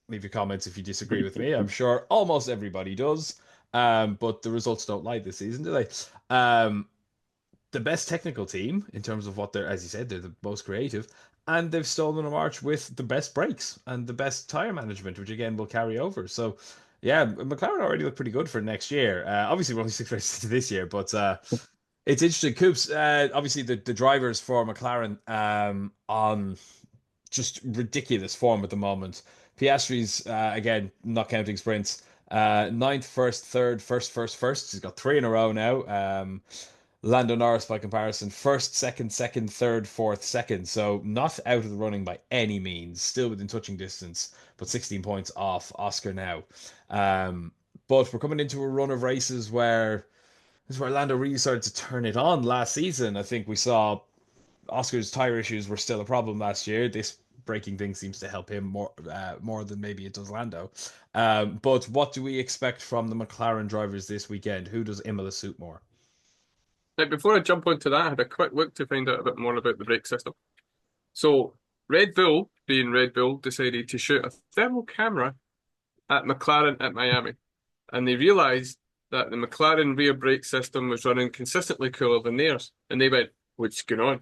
Leave your comments if you disagree with me. I'm sure almost everybody does. But the results don't lie this season, do they? The best technical team in terms of what they're, as you said, they're the most creative, and they've stolen a march with the best brakes and the best tire management, which again will carry over. So, yeah, McLaren already look pretty good for next year. Obviously, we're only 6 races into this year, but it's interesting. Coops, obviously, the drivers for McLaren on just ridiculous form at the moment. Piastri's, again, not counting sprints, ninth, first, third, first. He's got three in a row now. Lando Norris, by comparison, first, second, third, fourth, second. So not out of the running by any means. Still within touching distance, but 16 points off Oscar now. But we're coming into a run of races where this is where Lando really started to turn it on last season. I think we saw Oscar's tire issues were still a problem last year. This braking thing seems to help him more than maybe it does Lando. But what do we expect from the McLaren drivers this weekend? Who does Imola suit more? Now, before I jump onto that, I had a quick look to find out a bit more about the brake system. So Red Bull, being Red Bull, decided to shoot a thermal camera at McLaren at Miami. And they realised that the McLaren rear brake system was running consistently cooler than theirs. And they went, what's going on?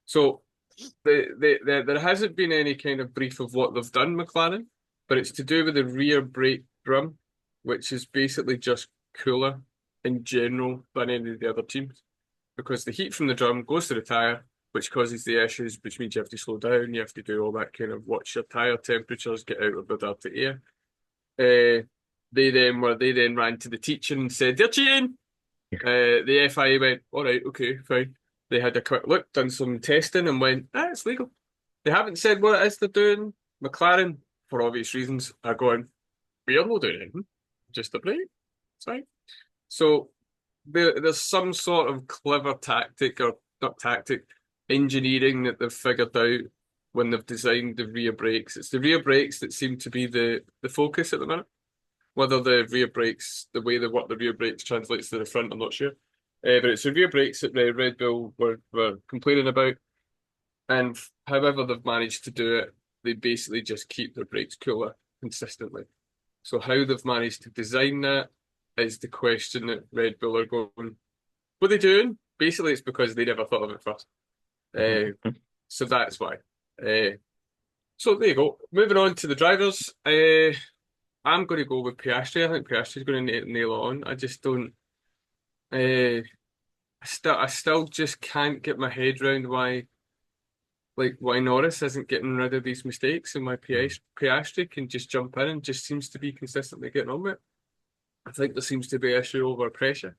So there hasn't been any kind of brief of what they've done, McLaren, but it's to do with the rear brake drum, which is basically just cooler in general than any of the other teams. Because the heat from the drum goes to the tyre, which causes the issues, which means you have to slow down, you have to do all that kind of watch your tyre temperatures, get out of the dirty air. They then ran to the teacher and said, they're cheating. The FIA went, all right, okay, fine. They had a quick look, done some testing and went, it's legal. They haven't said what it is they're doing. McLaren, for obvious reasons, are going, we are not doing anything, just a break. It's fine. So there's some sort of clever tactic, or not tactic, engineering that they've figured out when they've designed the rear brakes. It's the rear brakes that seem to be the focus at the minute. Whether the rear brakes, the way they work the rear brakes translates to the front, I'm not sure. But it's the rear brakes that Red Bull were complaining about. And however they've managed to do it, they basically just keep their brakes cooler consistently. So how they've managed to design that is the question that Red Bull are going, what are they doing? Basically, it's because they never thought of it first. So that's why. So there you go. Moving on to the drivers. I'm going to go with Piastri. I think Piastri's going to nail it on. I just don't. I still just can't get my head around why Norris isn't getting rid of these mistakes, and why Piastri can just jump in and just seems to be consistently getting on with it. I think there seems to be an issue over pressure.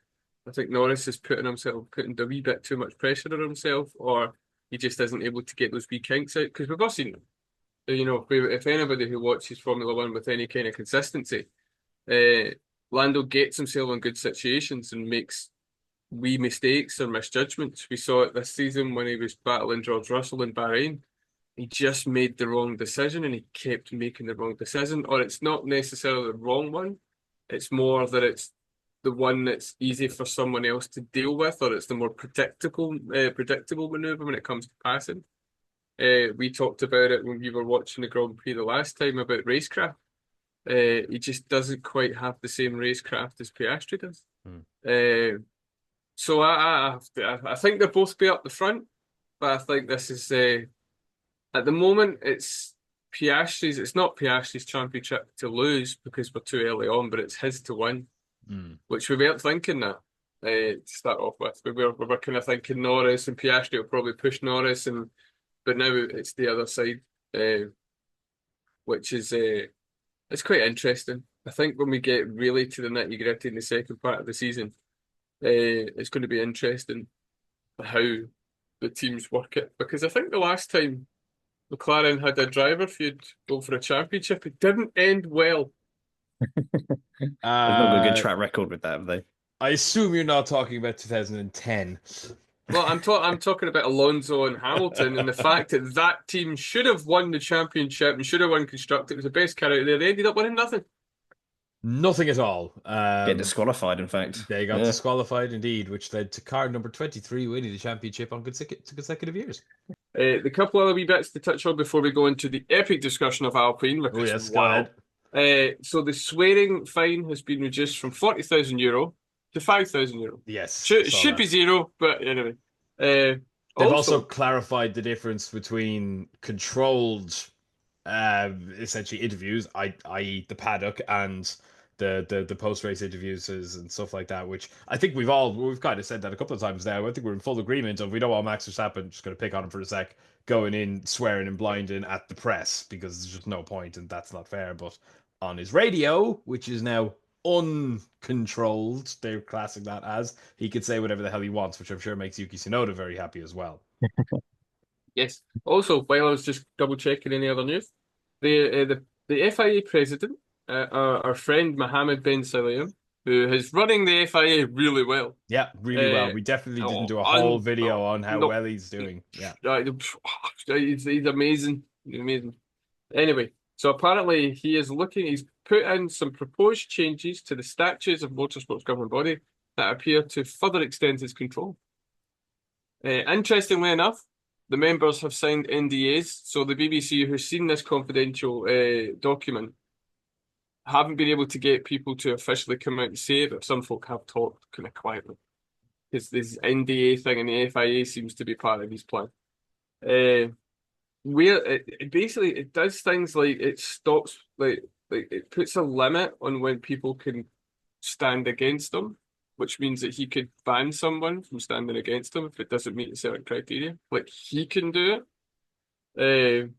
I think Norris is putting a wee bit too much pressure on himself, or he just isn't able to get those wee kinks out, because we've all seen them. You know, if anybody who watches Formula One with any kind of consistency, Lando gets himself in good situations and makes wee mistakes or misjudgments. We saw it this season when he was battling George Russell in Bahrain. He just made the wrong decision, and he kept making the wrong decision. Or it's not necessarily the wrong one. It's more that it's the one that's easy for someone else to deal with, or it's the more predictable maneuver when it comes to passing. We talked about it when we were watching the Grand Prix the last time about racecraft. He just doesn't quite have the same racecraft as Piastri does. So I think they'll both be up the front, but I think this is at the moment it's Piastri's. It's not Piastri's championship to lose because we're too early on, but it's his to win, which we weren't thinking that to start off with. We were kind of thinking Norris and Piastri will probably push Norris, but now it's the other side, which is it's quite interesting. I think when we get really to the nitty-gritty in the second part of the season, it's going to be interesting how the teams work it, because I think the last time McLaren had a driver feud go for a championship, it didn't end well. They've not got a good track record with that, have they? I assume you're not talking about 2010. Well, I'm talking about Alonso and Hamilton, and the fact that that team should have won the championship and should have won constructors. It was the best car out there. They ended up winning nothing. Nothing at all. Get disqualified, in fact. They got disqualified indeed, which led to car number 23 winning the championship on consecutive years. The couple other wee bits to touch on before we go into the epic discussion of Alpine, Oh because yes, wow. go ahead. So the swearing fine has been reduced from €40,000 to €5,000. Yes, Should be zero, but anyway. They've also clarified the difference between controlled, essentially interviews, i.e. the paddock, and the post race interviews and stuff like that. Which I think we've kind of said that a couple of times now. I think we're in full agreement of we don't want Max Verstappen, just going to pick on him for a sec, going in swearing and blinding at the press, because there's just no point and that's not fair. But on his radio, which is now uncontrolled, they're classing that as, he could say whatever the hell he wants, which I'm sure makes Yuki Tsunoda very happy as well. Yes. Also, while I was just double checking any other news, the FIA president, our friend Mohammed bin Sulayem, who is running the FIA really well. Yeah, really well. We definitely didn't do a whole video on how well he's doing. Yeah, he's amazing. He's amazing. Anyway, so apparently he's put in some proposed changes to the statutes of motorsport's governing body that appear to further extend his control. Interestingly enough, the members have signed NDAs, so the BBC, who's seen this confidential document, haven't been able to get people to officially come out and say it, but some folk have talked kind of quietly. Because this NDA thing in the FIA seems to be part of his plan. Where it basically it does things like it stops, like it puts a limit on when people can stand against him, which means that he could ban someone from standing against him if it doesn't meet a certain criteria. Like, he can do it.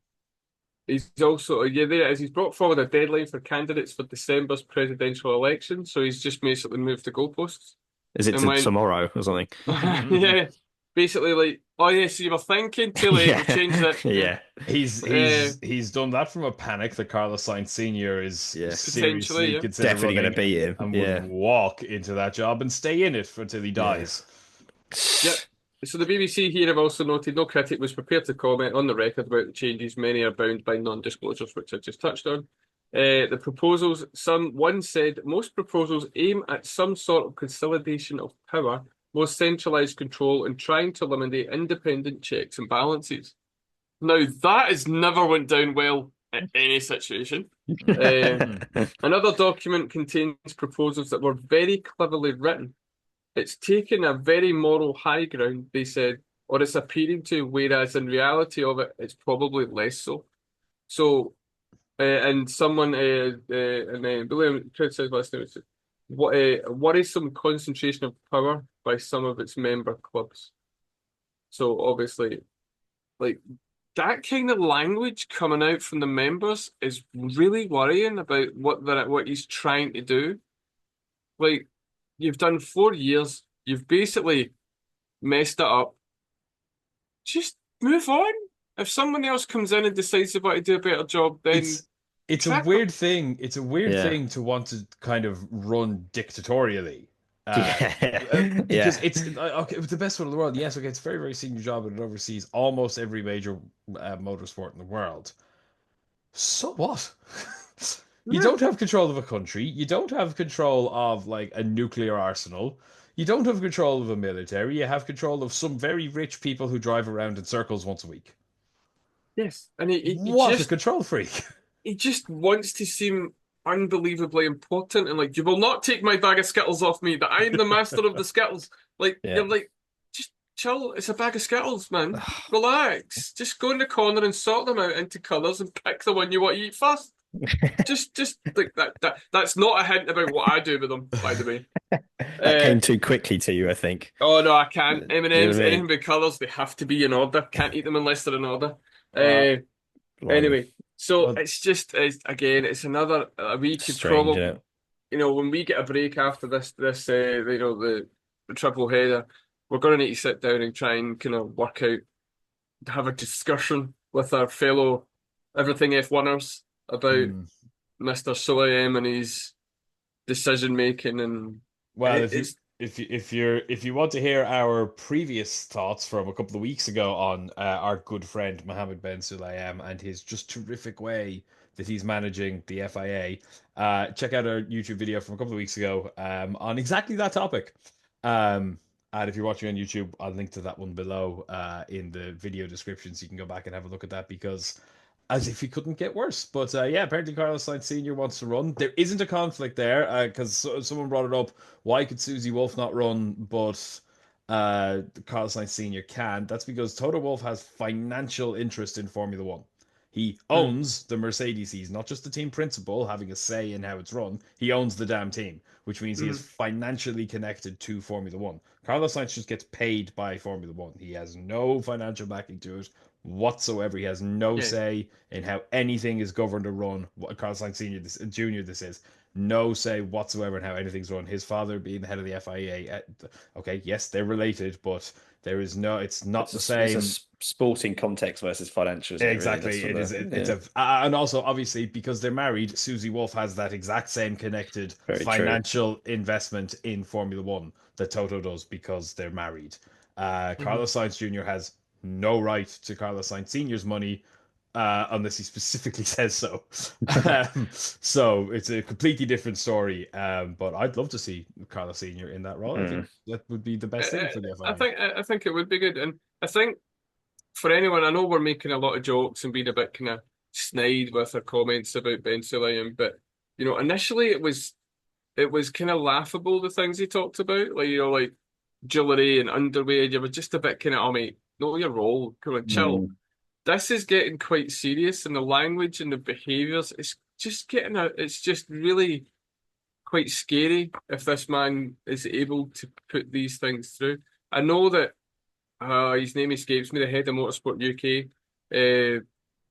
He's also, there it is, he's brought forward a deadline for candidates for December's presidential election, so he's just basically moved the goalposts. Is it tomorrow or something? Yeah, basically like, oh yeah, so you were thinking too late, we'll change that. Yeah. He's done that from a panic that Carlos Sainz Sr. is seriously definitely going to beat him. And would walk into that job and stay in it until he dies. Yep. So the BBC here have also noted no critic was prepared to comment on the record about the changes. Many are bound by non-disclosures, which I just touched on. The proposals, one said, most proposals aim at some sort of consolidation of power, more centralised control, and trying to eliminate independent checks and balances. Now, that has never went down well in any situation. Another document contains proposals that were very cleverly written. It's taken a very moral high ground, they said, or it's appearing to, whereas in reality of it, it's probably less so. So, and someone, and William criticised last night, worrisome concentration of power by some of its member clubs. So obviously, like, that kind of language coming out from the members is really worrying about what he's trying to do. Like, you've done 4 years. You've basically messed it up. Just move on. If someone else comes in and decides they want to do a better job, then it's a weird thing. It's a weird thing to want to kind of run dictatorially. Because it's the best one in the world. Yes, okay, it's a very, very senior job and it oversees almost every major motorsport in the world. So what? You don't have control of a country. You don't have control of like a nuclear arsenal. You don't have control of a military. You have control of some very rich people who drive around in circles once a week. Yes, and he what just, a control freak. He just wants to seem unbelievably important and like, you will not take my bag of Skittles off me, that I'm the master of the Skittles. Like, you're like, just chill. It's a bag of Skittles, man. Relax. Just go in the corner and sort them out into colours and pick the one you want to eat first. just like that. That's not a hint about what I do with them, by the way. That came too quickly to you, I think. Oh no, I can't. M&M's, anything with colours, they have to be in order. Can't eat them unless they're in order. Anyway, so it's another we could probably, when we get a break after this, the triple header, we're going to need to sit down and try and kind of work out, have a discussion with our fellow Everything F1ers about Mr. Sulayem and his decision making. And if you want to hear our previous thoughts from a couple of weeks ago on our good friend Mohammed bin Sulayem and his just terrific way that he's managing the FIA. Check out our YouTube video from a couple of weeks ago on exactly that topic. And if you're watching on YouTube, I'll link to that one below in the video description, so you can go back and have a look at that, because as if he couldn't get worse. But yeah, apparently Carlos Sainz Sr. wants to run. There isn't a conflict there because someone brought it up. Why could Susie Wolf not run, but Carlos Sainz Sr. can? That's because Toto Wolff has financial interest in Formula One. He owns the Mercedes. He's not just the team principal having a say in how it's run. He owns the damn team, which means he is financially connected to Formula One. Carlos Sainz just gets paid by Formula One. He has no financial backing to it whatsoever. He has no say in how anything is governed or run. What Carlos Sainz Senior, Junior, this is no say whatsoever in how anything's run. His father being the head of the FIA. Okay, yes, they're related, but there is no. It's not the same. It's a sporting context versus financial. Exactly, it is. It's a, and also obviously because they're married, Susie Wolff has that exact same connected financial investment in Formula One that Toto does because they're married. Carlos Sainz Jr. has no right to Carlos Sainz Sr.'s money unless he specifically says so. So it's a completely different story. But I'd love to see Carlos Sr. in that role. I think that would be the best thing for the FIA. I think it would be good, and I think for anyone, I know we're making a lot of jokes and being a bit kind of snide with our comments about Ben Sulayem, but initially it was kind of laughable, the things he talked about, like jewellery and underwear. You were just a bit kind of, oh mate, know your role, come on, chill. This is getting quite serious, and the language and the behaviours, it's just really quite scary if this man is able to put these things through. I know that his name escapes me, the head of Motorsport UK.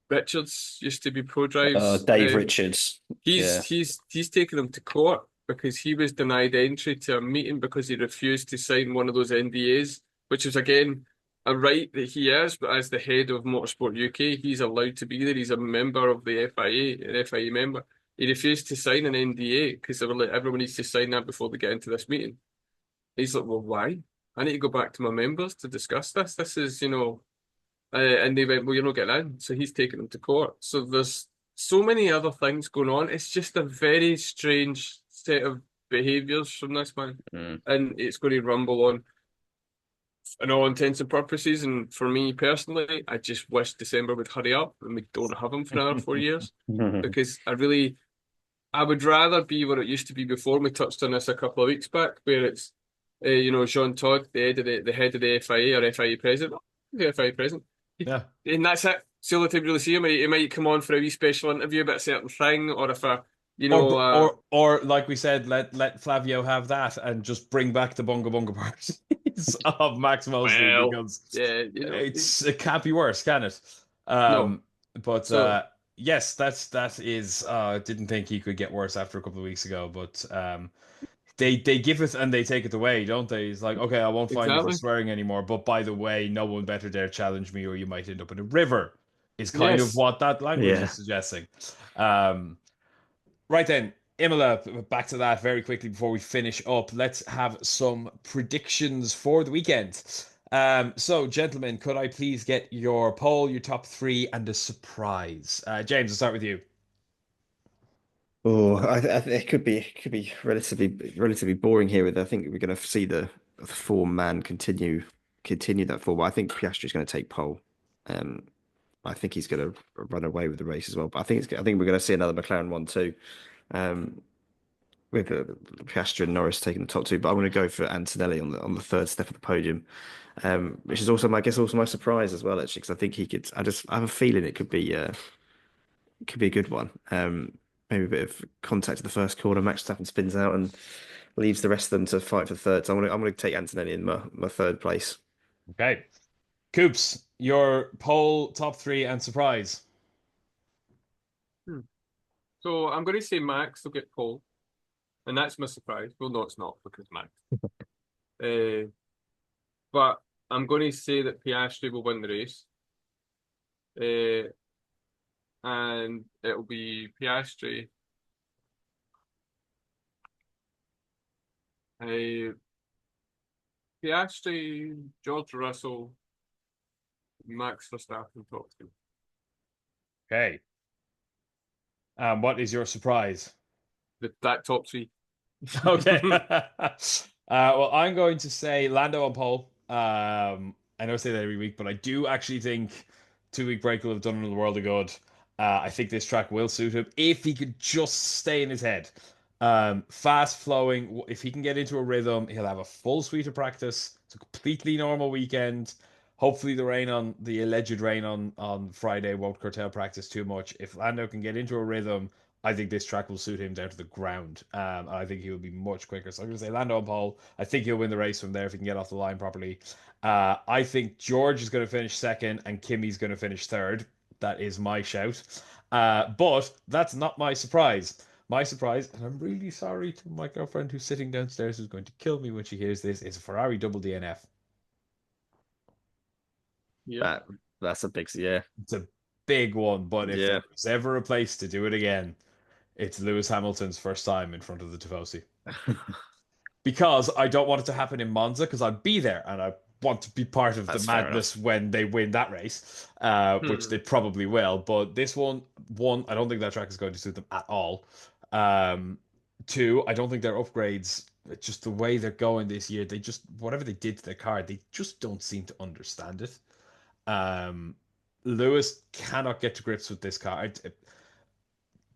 Richards used to be ProDrive's. Dave Richards. He's taken him to court because he was denied entry to a meeting because he refused to sign one of those NDAs, which is again a right that he has, but as the head of Motorsport UK, he's allowed to be there. He's a member of the FIA, an FIA member. He refused to sign an NDA because they were like, everyone needs to sign that before they get into this meeting. He's like, well, why? I need to go back to my members to discuss this. This is, and they went, well, you're not getting in. So he's taken them to court. So there's so many other things going on. It's just a very strange set of behaviours from this man. And it's going to rumble on in all intents and purposes. And for me personally, I just wish December would hurry up and we don't have him for another 4 years. Because I would rather be where it used to be before. We touched on this a couple of weeks back, where it's Jean Todt, the head of the FIA or FIA president, and that's it. So you'll really see him. He might come on for a wee special interview about a certain thing, or if or like we said, let Flavio have that and just bring back the bunga bunga parties of Max Mosley, because it can't be worse, can it? No. But yes, that is. Didn't think he could get worse after a couple of weeks ago, but they give it and they take it away, don't they? It's like, okay, I won't fine you for swearing anymore, but by the way, no one better dare challenge me, or you might end up in a river. Is kind of what that language is suggesting. Right then, Imola, back to that very quickly before we finish up. Let's have some predictions for the weekend. So, gentlemen, could I please get your poll, your top three, and a surprise? James, I'll start with you. Oh, I think it could be relatively boring here. I think we're going to see the four-man continue that form. I think Piastri's going to take pole. I think he's going to run away with the race as well. But I think we're going to see another McLaren 1-2, with Piastri and Norris taking the top two. But I'm going to go for Antonelli on the third step of the podium, which is also my surprise as well, actually, because I think he could. I have a feeling it could be a good one. Maybe a bit of contact at the first corner. Max Verstappen spins out and leaves the rest of them to fight for third. So I'm going to take Antonelli in my third place. Okay. Coops, your poll, top three, and surprise. So I'm going to say Max will get pole, and that's my surprise. Well, no, it's not, because Max. But I'm going to say that Piastri will win the race. And it'll be Piastri, George Russell, Max Verstappen top two. Okay. What is your surprise? That top three. Okay. Well, I'm going to say Lando on pole. I know I say that every week, but I do actually think 2 week break will have done him the world of good. I think this track will suit him if he could just stay in his head. Fast flowing. If he can get into a rhythm, he'll have a full suite of practice. It's a completely normal weekend. Hopefully, the alleged rain on Friday won't curtail practice too much. If Lando can get into a rhythm, I think this track will suit him down to the ground. And I think he will be much quicker. So I'm going to say Lando on pole. I think he'll win the race from there if he can get off the line properly. I think George is going to finish second and Kimmy's going to finish third. That is my shout. But that's not my surprise. My surprise, and I'm really sorry to my girlfriend who's sitting downstairs who's going to kill me when she hears this, is a Ferrari double DNF. Yeah. That's a big, yeah. It's a big one, but if Yeah. there was ever a place to do it again, it's Lewis Hamilton's first time in front of the Tifosi. Because I don't want it to happen in Monza, because I'd be there and I want to be part of That's the fair madness enough. when they win that race, which they probably will. But this one, I don't think that track is going to suit them at all. Two, I don't think their upgrades, just the way they're going this year, they just, whatever they did to their car, they just don't seem to understand it. Um, Lewis cannot get to grips with this car.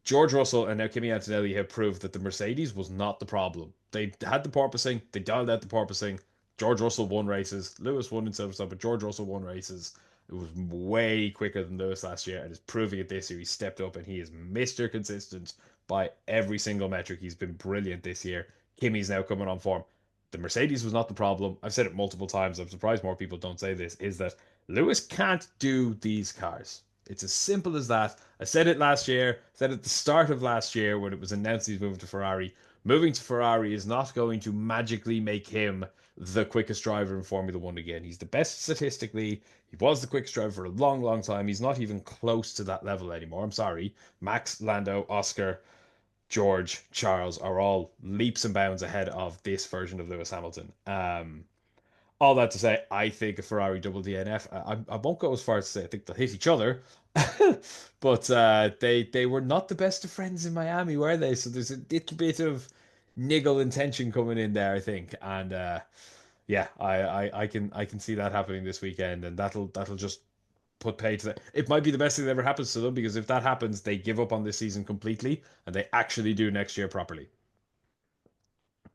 George Russell and now Kimi Antonelli have proved that the Mercedes was not the problem. They had the porpoising, they dialed out the porpoising. George Russell won races. Lewis won in Silverstone, but George Russell won races. It was way quicker than Lewis last year, and is proving it this year. He stepped up and he is Mr. Consistent by every single metric. He's been brilliant this year. Kimi's now coming on form. The Mercedes was not the problem. I've said it multiple times. I'm surprised more people don't say this. Is that Lewis can't do these cars. It's as simple as that. I said it last year, said at the start of last year when it was announced he's moving to Ferrari. Moving to Ferrari is not going to magically make him the quickest driver in Formula One again. He's the best statistically. He was the quickest driver for a long, long time. He's not even close to that level anymore. I'm sorry. Max, Lando, Oscar, George, Charles are all leaps and bounds ahead of this version of Lewis Hamilton. All that to say, I think a Ferrari double DNF. I won't go as far as to say I think they'll hit each other, but they were not the best of friends in Miami, were they? So there's a little bit of niggle intention coming in there, I think, and yeah, I can see that happening this weekend, and that'll just put pay to that. It might be the best thing that ever happens to them because if that happens, they give up on this season completely and they actually do next year properly.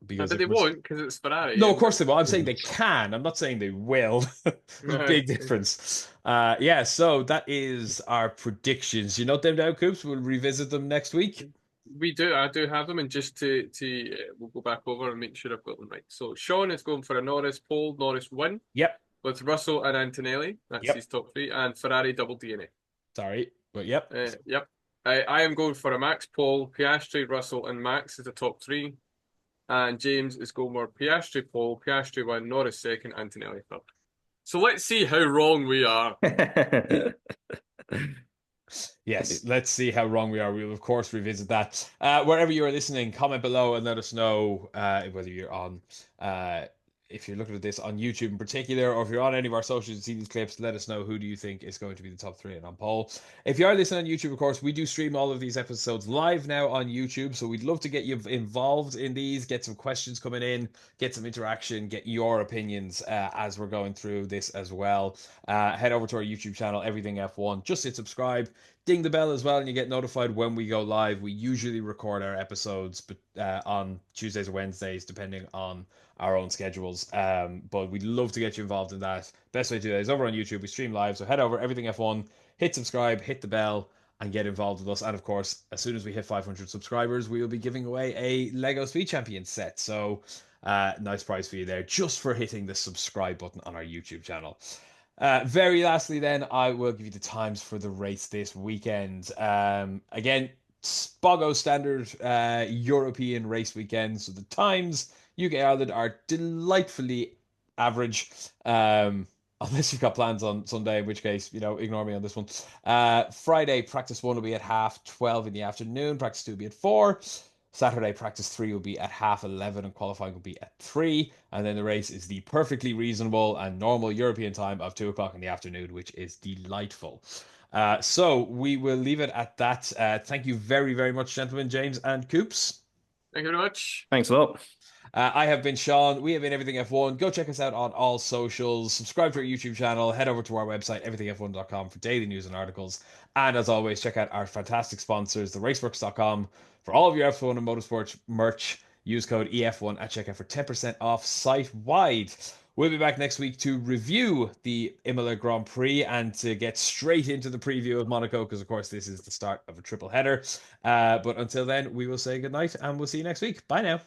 Because But it they was won't because it's Ferrari. no, of course they will. I'm saying they can. I'm not saying they will. There's a big difference. Yeah, so that is our predictions. You note them down, Coops. We'll revisit them next week. We do. I do have them, and just to we'll go back over and make sure I've got them right. So Sean is going for a Norris pole, Norris win Yep. with Russell and Antonelli. That's Yep. his top three, and Ferrari double DNA. Sorry, but yep. Yep. I am going for a Max pole, Piastri, Russell, and Max as the top three. And James is going for Piastri pole, Piastri win, Norris second, Antonelli third. So let's see how wrong we are. Yes, let's see how wrong we are. We'll, of course, revisit that. Wherever you are listening, comment below and let us know whether you're on, if you're looking at this on YouTube in particular, or if you're on any of our socials and see these clips, let us know who do you think is going to be the top three and on poll. If you are listening on YouTube, of course, we do stream all of these episodes live now on YouTube, so we'd love to get you involved in these, get some questions coming in, get some interaction, get your opinions as we're going through this as well. Head over to our YouTube channel, Everything F1. Just hit subscribe. Ding the bell as well, and you get notified when we go live. We usually record our episodes on Tuesdays or Wednesdays, depending on our own schedules. But we'd love to get you involved in that. Best way to do that is over on YouTube. We stream live, so head over Everything F1, hit subscribe, hit the bell, and get involved with us. And of course, as soon as we hit 500 subscribers, we will be giving away a Lego Speed Champion set. So nice prize for you there, just for hitting the subscribe button on our YouTube channel. Very lastly, then, I will give you the times for the race this weekend. Again, Spoggo standard European race weekend. So the times, UK Ireland, are delightfully average. Unless you've got plans on Sunday, in which case, ignore me on this one. Friday, practice 1 will be at 12:30 in the afternoon. Practice 2 will be at 4. Saturday, practice 3 will be at 11:30 and qualifying will be at 3. And then the race is the perfectly reasonable and normal European time of 2 o'clock in the afternoon, which is delightful. So we will leave it at that. Thank you very, very much, gentlemen, James and Coops. Thank you very much. Thanks a lot. I have been Sean. We have been Everything F1. Go check us out on all socials. Subscribe to our YouTube channel. Head over to our website, everythingf1.com, for daily news and articles. And as always, check out our fantastic sponsors, theraceworks.com, for all of your F1 and motorsport merch. Use code EF1 at checkout for 10% off site-wide. We'll be back next week to review the Imola Grand Prix and to get straight into the preview of Monaco, because, of course, this is the start of a triple header. But until then, we will say goodnight and we'll see you next week. Bye now.